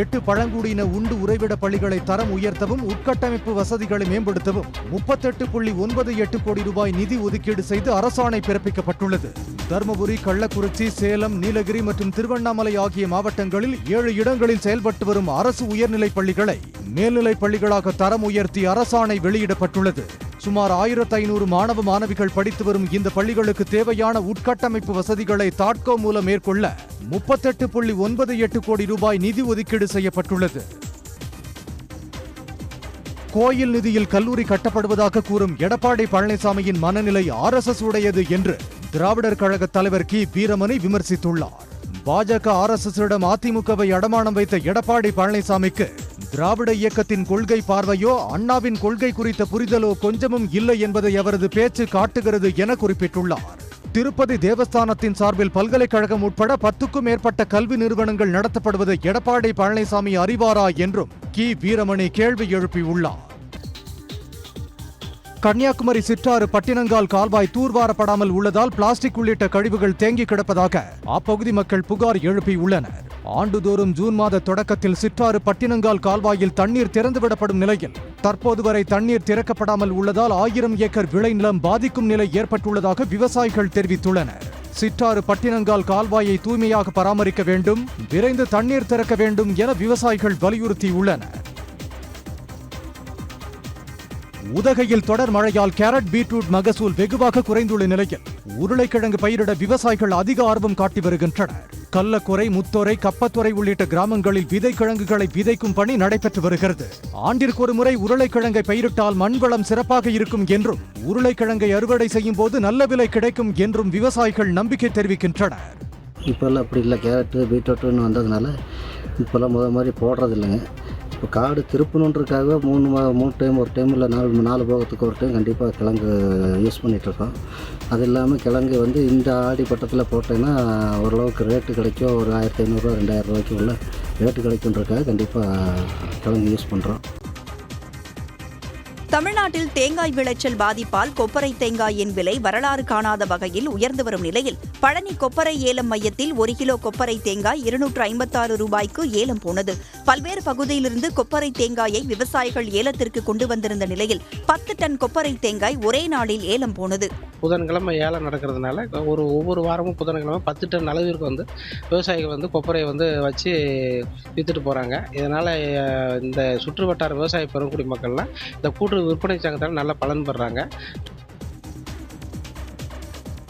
8 பழங்குடியின உண்டு உறைவிட பள்ளிகளை தரம் உயர்த்தவும் உட்கட்டமைப்பு வசதிகளை மேம்படுத்தவும் 38.98 கோடி ரூபாய் நிதி ஒதுக்கீடு செய்து அரசாணை பிறப்பிக்கப்பட்டுள்ளது. தருமபுரி, கள்ளக்குறிச்சி, சேலம், நீலகிரி மற்றும் திருவண்ணாமலை ஆகிய மாவட்டங்களில் 7 இடங்களில் செயல்பட்டு வரும் அரசு உயர்நிலைப் பள்ளிகளை மேல்நிலைப் பள்ளிகளாக தரம் உயர்த்தி அரசாணை வெளியிடப்பட்டுள்ளது. சுமார் 1500 மாணவ மாணவிகள் படித்து வரும் இந்த பள்ளிகளுக்கு தேவையான உட்கட்டமைப்பு வசதிகளை தாட்கோ மூலம் மேற்கொள்ள 38.98 கோடி ரூபாய் நிதி ஒதுக்கீடு செய்யப்பட்டுள்ளது. கோயில் நிதியில் கல்லூரி கட்டப்படுவதாக கூறும் எடப்பாடி பழனிசாமியின் மனநிலை RSS உடையது என்று திராவிடர் கழக தலைவர் கி. வீரமணி விமர்சித்துள்ளார். பாஜக RSS-இடம் அதிமுகவை அடமானம் வைத்த எடப்பாடி பழனிசாமிக்கு திராவிட இயக்கத்தின் கொள்கை பார்வையோ அண்ணாவின் கொள்கை குறித்த புரிதலோ கொஞ்சமும் இல்லை என்பதை அவரது பேச்சு காட்டுகிறது என குறிப்பிட்டுள்ளார். திருப்பதி தேவஸ்தானத்தின் சார்பில் பல்கலைக்கழகம் உட்பட 10க்கும் மேற்பட்ட கல்வி நிறுவனங்கள் நடத்தப்படுவதை எடப்பாடி பழனிசாமி அறிவாரா என்றும் கி. வீரமணி கேள்வி எழுப்பியுள்ளார். கன்னியாகுமரி சிற்றாறு பட்டினங்கால் கால்வாய் தூர்வாரப்படாமல் உள்ளதால் பிளாஸ்டிக் உள்ளிட்ட கழிவுகள் தேங்கி கிடப்பதாக அப்பகுதி மக்கள் புகார் எழுப்பியுள்ளனர். ஆண்டுதோறும் ஜூன் மாத தொடக்கத்தில் சிற்றாறு பட்டினங்கால் கால்வாயில் தண்ணீர் திறந்துவிடப்படும் நிலையில் தற்போது வரை தண்ணீர் திறக்கப்படாமல் உள்ளதால் 1000 ஏக்கர் விளைநிலம் பாதிக்கும் நிலை ஏற்பட்டுள்ளதாக விவசாயிகள் தெரிவித்துள்ளனர். சிற்றாறு பட்டினங்கால் கால்வாயை தூய்மையாக பராமரிக்க வேண்டும், விரைந்து தண்ணீர் திறக்க வேண்டும் என விவசாயிகள் வலியுறுத்தியுள்ளனர். உதகையில் தொடர் மழையால் கேரட், பீட்ரூட் மகசூல் வெகுவாக குறைந்துள்ள நிலையில் உருளைக்கிழங்கு பயிரிட விவசாயிகள் அதிக ஆர்வம் காட்டி வருகின்றனர். கள்ளக்குறை, முத்தோரை, கப்பத்துறை உள்ளிட்ட கிராமங்களில் விதைக்கிழங்குகளை விதைக்கும் பணி நடைபெற்று வருகிறது. ஆண்டிற்கொரு முறை உருளைக்கிழங்கை பயிரிட்டால் மண்வளம் சிறப்பாக இருக்கும் என்றும் உருளைக்கிழங்கை அறுவடை செய்யும் போது நல்ல விலை கிடைக்கும் என்றும் விவசாயிகள் நம்பிக்கை தெரிவிக்கின்றனர். இப்போல்லாம் அப்படி இல்லை, கேரட்டு பீட்ரூட்டுன்னு வந்ததுனால இப்போல்லாம் மாதிரி போடுறது இல்லைங்க. இப்போ காடு திருப்பணுன்றதுக்காக 3 டைம், ஒரு டைம் இல்லை 4 போகத்துக்கு ஒரு டைம் கண்டிப்பாக கிழங்கு யூஸ் பண்ணிகிட்ருக்கோம். அது இல்லாமல் கிழங்கு இந்த ஆடி பட்டத்தில் போட்டேன்னா ஓரளவுக்கு ரேட்டு கிடைக்கும். ஒரு 1500 2000 ரூபாய்க்கு உள்ள ரேட்டு கிடைக்குன்றதுக்காக கண்டிப்பாக கிழங்கு யூஸ் பண்ணுறோம். தமிழ்நாட்டில் தேங்காய் விளைச்சல் பாதிப்பால் கொப்பரை தேங்காயின் விலை வரலாறு காணாத வகையில் உயர்ந்து வரும் நிலையில் பழனி கொப்பரை ஏலம் மையத்தில் 1 கிலோ கொப்பரை தேங்காய் 256 ரூபாய்க்கு ஏலம் போனது. பல்வேறு பகுதியிலிருந்து கொப்பரை தேங்காயை விவசாயிகள் ஏலத்திற்கு கொண்டு வந்திருந்த நிலையில் 10 டன் கொப்பரை தேங்காய் ஒரே நாளில் ஏலம் போனது. புதன்கிழமை ஏலம் நடக்கிறதுனால ஒவ்வொரு வாரமும் புதன்கிழமை 10 டன் அளவிற்கு விவசாயிகள் கொப்பரையை வச்சு வித்துட்டு போகிறாங்க. இதனால் இந்த சுற்று வட்டார விவசாய பெருங்குடி மக்கள்லாம் இந்த கூட்டுறவு விற்பனை சங்கத்தால் நல்ல பலன் பெறாங்க.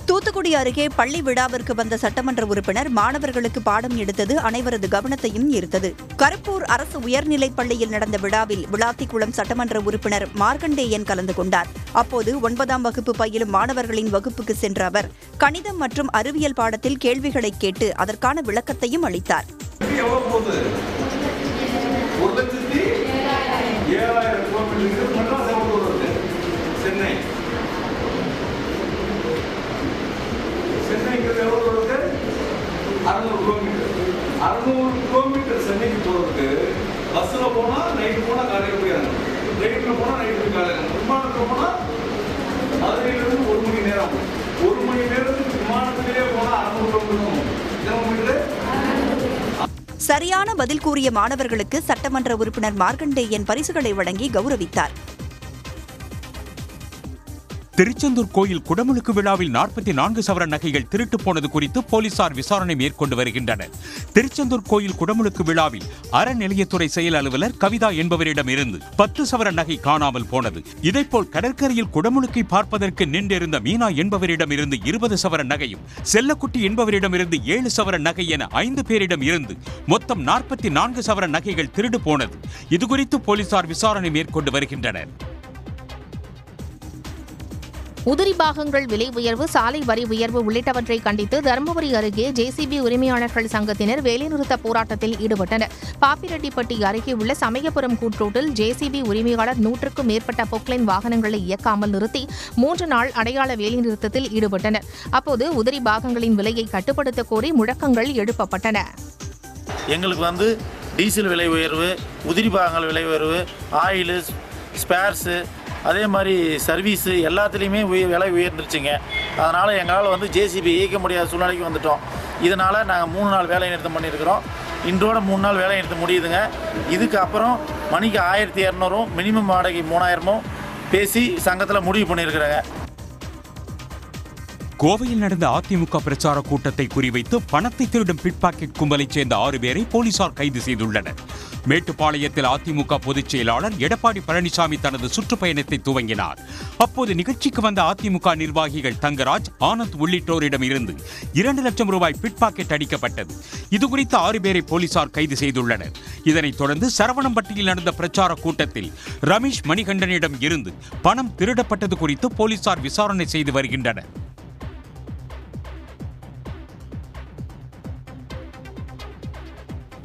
தூத்துக்குடி அருகே பள்ளி விழாவிற்கு வந்த சட்டமன்ற உறுப்பினர் மாணவர்களுக்கு பாடம் எடுத்தது அனைவரது கவனத்தையும் ஈர்த்தது. கருப்பூர் அரசு உயர்நிலைப் பள்ளியில் நடந்த விழாவில் விளாத்திக்குளம் சட்டமன்ற உறுப்பினர் மார்க்கண்டேயன் கலந்து கொண்டார். அப்போது 9ஆம் வகுப்பு பயிலும் மாணவர்களின் வகுப்புக்கு சென்ற அவர் கணிதம் மற்றும் அறிவியல் பாடத்தில் கேள்விகளை கேட்டு அதற்கான விளக்கத்தையும் அளித்தார். சென்னைங்கிறது எவ்வளோ இருக்கு? 600 கிலோமீட்டர் சென்னைக்கு போகிறதுக்கு பஸ்ஸில் போனால் நைட்டு போனால் காலையில் போயிடறாங்க, ட்ரெயினில் போனால் நைட்டு காலையில், விமானத்தில் போனால் மதுரையிலிருந்து 1 மணி நேரம், 1 மணி நேரத்துக்கு விமானத்திலேயே போனால் 600 கிலோமீட்டர். சரியான பதில் கூறிய மாணவர்களுக்கு சட்டமன்ற உறுப்பினர் மார்க்கண்டேயன் பரிசுகளை வழங்கி கௌரவித்தார். திருச்செந்தூர் கோயில் குடமுழுக்கு விழாவில் 44 சவர நகைகள் திருட்டு போனது குறித்து போலீசார் விசாரணை மேற்கொண்டு வருகின்றனர். திருச்செந்தூர் கோயில் குடமுழுக்கு விழாவில் அறநிலையத்துறை செயல் அலுவலர் கவிதா என்பவரிடம் இருந்து 10 சவர நகை காணாமல் போனது. இதேபோல் கடற்கரையில் குடமுழுக்கை பார்ப்பதற்கு நின்றிருந்த மீனா என்பவரிடம் இருந்து 20 சவர நகையும், செல்லக்குட்டி என்பவரிடமிருந்து 7 சவர நகை என 5 பேரிடம் இருந்து மொத்தம் 44 சவர நகைகள் திருடு போனது. இதுகுறித்து போலீசார் விசாரணை மேற்கொண்டு வருகின்றனர். உதிரி பாகங்கள் விலை உயர்வு, சாலை வரி உயர்வு உள்ளிட்டவற்றை கண்டித்து தருமபுரி அருகே JCB உரிமையாளர்கள் சங்கத்தினர் வேலைநிறுத்த போராட்டத்தில் ஈடுபட்டனர். பாப்பிரெட்டிப்பட்டி அருகே உள்ள சமயபுரம் கூட்ரோட்டில் JCB உரிமையாளர் 100க்கும் மேற்பட்ட பொக்லைன் வாகனங்களை இயக்காமல் நிறுத்தி 3 நாள் அடையாள வேலைநிறுத்தத்தில் ஈடுபட்டனர். அப்போது உதிரி பாகங்களின் விலையை கட்டுப்படுத்த கோரி முழக்கங்கள் எழுப்பப்பட்டன. எங்களுக்கு டீசல் விலை உயர்வு, உதிரி பாகங்கள் விலை உயர்வு, ஆயில், ஸ்பேர்ஸு, அதே மாதிரி சர்வீஸு எல்லாத்துலேயுமே விலை உயர்ந்துருச்சுங்க. அதனால் எங்களால் JCB இயக்க முடியாத சூழ்நிலைக்கு வந்துட்டோம். இதனால் நாங்கள் 3 நாள் வேலை நிறுத்தம் பண்ணியிருக்கிறோம். இன்றோட 3 நாள் வேலை நிறுத்தம் முடியுதுங்க. இதுக்கு அப்புறம் மணிக்கு 1200 மினிமம் வாடகை 3000 பேசி சங்கத்தில் முடிவு பண்ணியிருக்கிறாங்க. கோவையில் நடந்த அதிமுக பிரச்சார கூட்டத்தை குறிவைத்து பணத்தை திருடும் பிட்பாக்கெட் கும்பலைச் சேர்ந்த 6 பேரை போலீசார் கைது செய்துள்ளனர். மேட்டுப்பாளையத்தில் அதிமுக பொதுச் செயலாளர் எடப்பாடி பழனிசாமி தனது சுற்றுப்பயணத்தை துவங்கினார். அப்போது நிகழ்ச்சிக்கு வந்த அதிமுக நிர்வாகிகள் தங்கராஜ், ஆனந்த் உள்ளிட்டோரிடம் இருந்து 2 லட்சம் ரூபாய் பிட்பாக்கெட் அடிக்கப்பட்டது. இதுகுறித்து 6 பேரை போலீசார் கைது செய்துள்ளனர். இதனைத் தொடர்ந்து சரவணம்பட்டியில் நடந்த பிரச்சார கூட்டத்தில் ரமேஷ் மணிகண்டனிடம் இருந்து பணம் திருடப்பட்டது குறித்து போலீசார் விசாரணை செய்து வருகின்றனர்.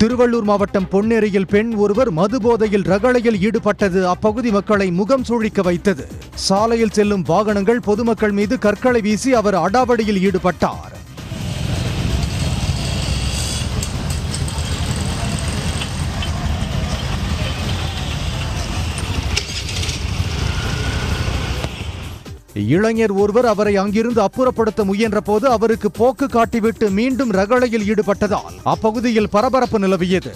திருவள்ளூர் மாவட்டம் பொன்னேரியில் பெண் ஒருவர் மது போதையில் ரகளையில் ஈடுபட்டது அப்பகுதி மக்களை முகம் சுழிக்க வைத்தது. சாலையில் செல்லும் வாகனங்கள், பொதுமக்கள் மீது கற்களை வீசி அவர் அடாவடியில் ஈடுபட்டார். இளைஞர் ஒருவர் அவரை அங்கிருந்து அப்புறப்படுத்த முயன்ற போது அவருக்கு போக்கு காட்டிவிட்டு மீண்டும் ரகளையில் ஈடுபட்டதால் அப்பகுதியில் பரபரப்பு நிலவியது.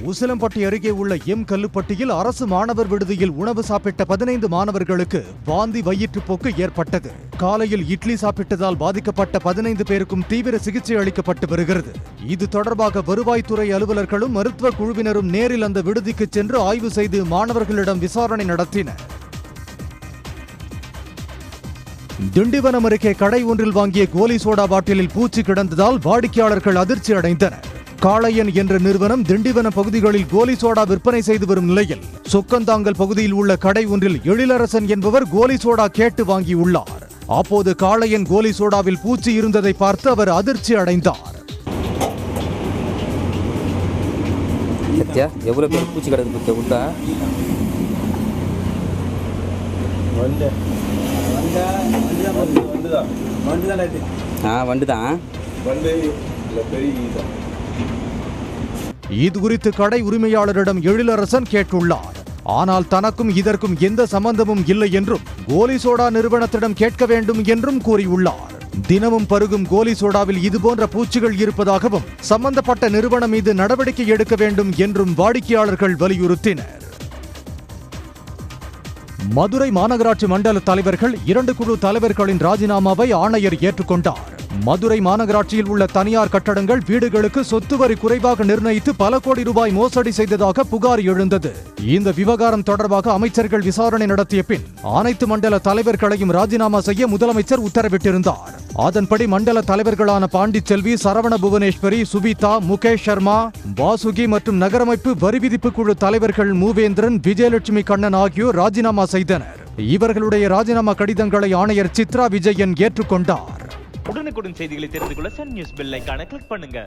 உசிலம்பட்டி அருகே உள்ள கல்லுப்பட்டியில் அரசு மாணவர் விடுதியில் உணவு சாப்பிட்ட 15 மாணவர்களுக்கு வாந்தி, வயிற்றுப்போக்கு ஏற்பட்டது. காலையில் இட்லி சாப்பிட்டதால் பாதிக்கப்பட்ட 15 பேருக்கும் தீவிர சிகிச்சை அளிக்கப்பட்டு வருகிறது. இது தொடர்பாக வருவாய்த்துறை அலுவலர்களும் மருத்துவ குழுவினரும் நேரில் அந்த விடுதிக்கு சென்று ஆய்வு செய்து மாணவர்களிடம் விசாரணை நடத்தினர். திண்டிவனம் அருகே கடை ஒன்றில் வாங்கிய கோலி சோடா பாட்டிலில் பூச்சி கிடந்ததால் வாடிக்கையாளர்கள் அதிர்ச்சி அடைந்தனர். காளையன் என்ற நிறுவனம் திண்டிவனம் பகுதிகளில் கோலி சோடா விற்பனை செய்து வரும் நிலையில் சொக்கந்தாங்கல் பகுதியில் உள்ள கடை ஒன்றில் எழிலரசன் என்பவர் கோலி சோடா கேட்டு வாங்கியுள்ளார். அப்போது காளையன் கோலி சோடாவில் பூச்சி இருந்ததை பார்த்து அவர் அதிர்ச்சி அடைந்தார். எவ்வளவு பேர் பூச்சி கிடக்கு விட்டா வண்டுதான். இது குறித்து கடை உரிமையாளரிடம் எழிலரசன் கேட்டுள்ளார். ஆனால் தனக்கும் இதற்கும் எந்த சம்பந்தமும் இல்லை என்றும் கோலி சோடா நிறுவனத்திடம் கேட்க வேண்டும் என்றும் கூறியுள்ளார். தினமும் பருகும் கோலி சோடாவில் இதுபோன்ற பூச்சிகள் இருப்பதாகவும் சம்பந்தப்பட்ட நிறுவனம் மீது நடவடிக்கை எடுக்க வேண்டும் என்றும் வாடிக்கையாளர்கள் வலியுறுத்தினர். மதுரை மாநகராட்சி மண்டல தலைவர்கள் 2 குழு தலைவர்களின் ராஜினாமாவை ஆணையர் ஏற்றுக்கொண்டார். மதுரை மாநகராட்சியில் உள்ள தனியார் கட்டடங்கள், வீடுகளுக்கு சொத்து வரி குறைவாக நிர்ணயித்து பல கோடி ரூபாய் மோசடி செய்ததாக புகார் எழுந்தது. இந்த விவகாரம் தொடர்பாக அமைச்சர்கள் விசாரணை நடத்திய பின் அனைத்து மண்டல தலைவர்களையும் ராஜினாமா செய்ய முதலமைச்சர் உத்தரவிட்டிருந்தார். அதன்படி மண்டல தலைவர்களான பாண்டிச்செல்வி, சரவண புவனேஸ்வரி, சுபிதா, முகேஷ் சர்மா, வாசுகி மற்றும் நகரமைப்பு வரி விதிப்பு குழு தலைவர்கள் மூவேந்திரன், விஜயலட்சுமி கண்ணன் ஆகியோர் ராஜினாமா செய்தனர். இவர்களுடைய ராஜினாமா கடிதங்களை ஆணையர் சித்ரா விஜயன் ஏற்றுக்கொண்டார். உடனுக்குடன் செய்திகளை தெரிந்து கொள்ள சன் நியூஸ் பெல் ஐகானை கிளிக் பண்ணுங்க.